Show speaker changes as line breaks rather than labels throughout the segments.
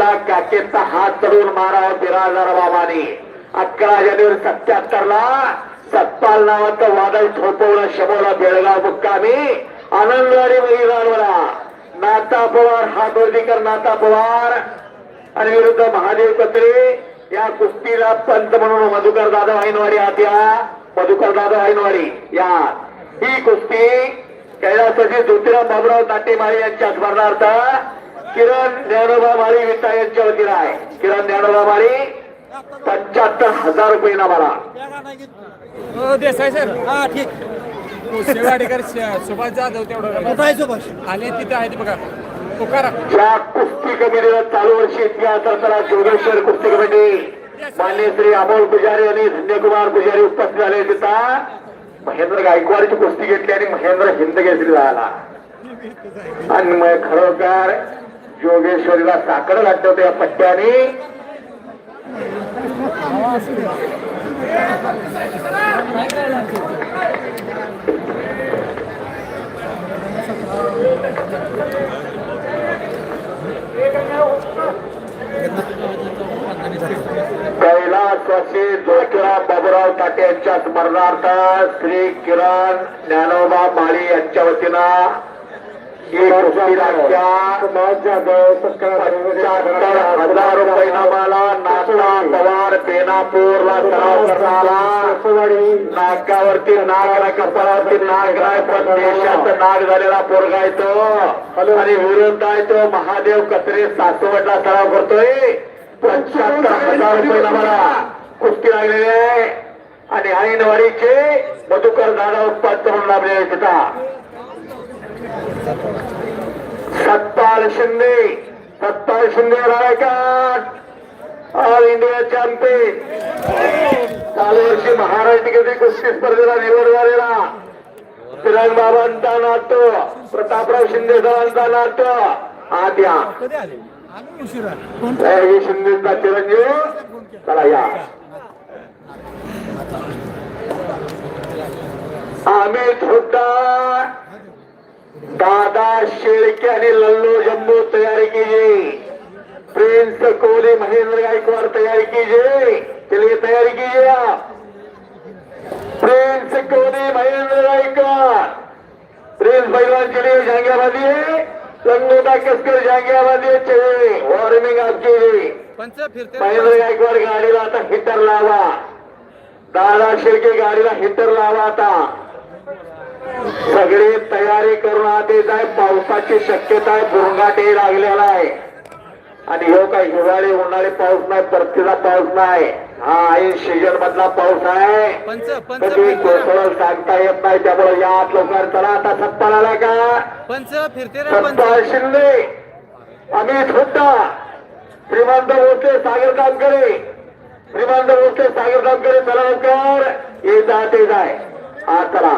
एकदा काकेचा हात चढून मारावा बिराजदार बाबांनी 11 जानेवारी 77 ला सत्पाल नावाचं वादळ थोपवलं शमवलं बेळगाव मुक्कामी आनंदवाडी मैदानावरा नाता पवार हातवर्दीकर नाता पवार आणि विरुद्ध महादेव कत्रे या कुस्तीला पंत म्हणून मधुकर दादा वाहिनवाडी आत्या मधुकर दादा वाहिनवाडी या ही कुस्ती कैलासाची ज्योतिराम बाबुराव नाटेमाळी यांच्या स्मरणार्थ किरण ज्ञानोबा माळी विटा यांच्या वतीला आहे. किरण ज्ञानोबा माळी 75,000 रुपये नामाला.
देसाई सर हा ठीक शेवाडेकर सुभाष जाधव तेवढं आणि तिथे आहे बघा तुकारा.
ज्या कुस्ती कमिटीला चालू वर्षी इतिहास असताना जोगेश्वर कुस्ती कमिटी मान्य श्री अमोल पुजारी आणि धन्यकुमार पुजारी उपस्थित झाले. तिथं महेंद्र गायकवाडची कुस्ती घेतली आणि महेंद्र हिंदकेसरी झाला आणि मग खरोखर जोगेश्वरीला साखर घातलं होतं या पट्ट्याने. कैलासवासी ज्योतिराव बाबुराव ताटे यांच्या स्मरणार्थ श्री किरण ज्ञानोबा माळी यांच्या वतीनं ही कुस्ती राज्या 75,000 रुपये नामाला नाता पवार बेनापूरला सराव करणारा नाकावरती नागरा कपाळावरती नागराय पण देशाचं नाग झालेला पोरगा येतो आणि विरुद्ध आहे तो महादेव कत्रे सासवडला सराव करतोय. 75,000 रुपये नामाला कुस्ती लागलेली आहे आणि ऐनवाडीचे मधुकर दादा उत्पादन म्हणून लाभलेले तिथं Satpal Shinde रायकाट all India champion चालू वर्षी महाराष्ट्र केसरी कुस्ती स्पर्धेला निवड झालेला तिरंग बाबांचा नातो प्रतापराव शिंदे सरांचा नातो आद्या शिंदेचा चिरंजीव चला या. अमित हुड्डा दादा शेळके आणि लल्लू जम्बू तैयारी कीजिए. प्रिंस कोहली महेंद्र गायकवाड़ तैयारी कीजिए. चलिए तैयारी कीजिए आप. प्रिंस कोहली महेंद्र गायकवाड़ प्रिंस पहलवान चलिए जहांगीराबादी है लंगोटा कसकर जहांगीराबादी चलिए वॉर्मिंग आप कीजिए. महेंद्र गायकवाड़ गाडीला आता हिटर लावा. दादा शेळके गाडीला हिटर लावा. आता सगळी तयारी करून आत येत आहे. पावसाची शक्यता आहे. बुरंगाटे लागलेला आहे आणि हो काही हिवाळी उन्हाळी पाऊस नाही परतीचा पाऊस नाही. हा ऐन सीजन मधला पाऊस आहे. कधी कोसळल सांगता येत नाही. त्यामुळे या आत लवकर चला. आता सत्पाल आला का सत्पाल शिंदे अमित हुड्डा श्रीमंत भोसले सागर कामकरे श्रीमंत भोसले सागर कामकरे चला लवकर येत आहे. हा चला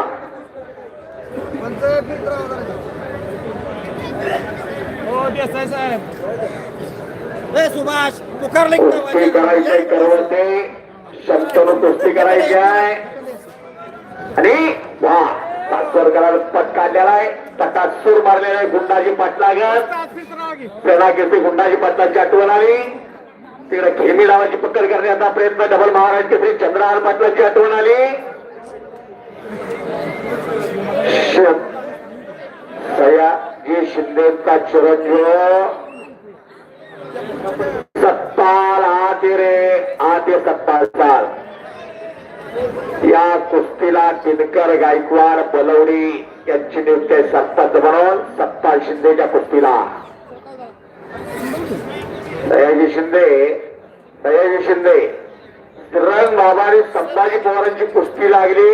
सुभाष
कुस्ती करायची करवते शब्दनो कुस्ती करायची आहे आणि वा सासवड करायला पट काढलेला आहे. तटात सूर मारलेला आहे. गुंडाजी पाटलागत प्रेणाकेसरी गुंडाजी पाटलाची आठवण आली. तिकडे खेमी डावाची पकड करण्याचा प्रयत्न डबल महाराज केसरी चंद्रहार पाटलाची आठवण आली. सयाजी शिंदेचा चिरंजीव सत्पाल आते सत्पाल साल या कुस्तीला दिनकर गायकवाड बलवडी यांची नियुक्ती आहे सरपंच म्हणून. सत्पाल शिंदेच्या कुस्तीला सयाजी शिंदे तिरंग बाबारी संभाजी पवारांची कुस्ती लागली.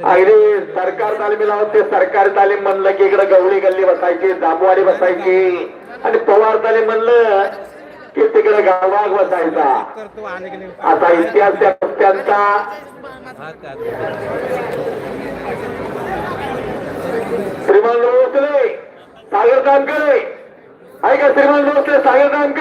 अगदी सरकार तालीमीला होते. सरकारी तालीम म्हणलं की इकडे गवळी गल्ली बसायची जांबवाडी बसायची आणि पवार तालीम म्हणलं की तिकडे गावबाग बसायचा. असा इतिहास त्या कुस्त्यांचा. श्रीमान भोसले सागर कामकरे ऐका. श्रीमान भोसले सागर कामकरे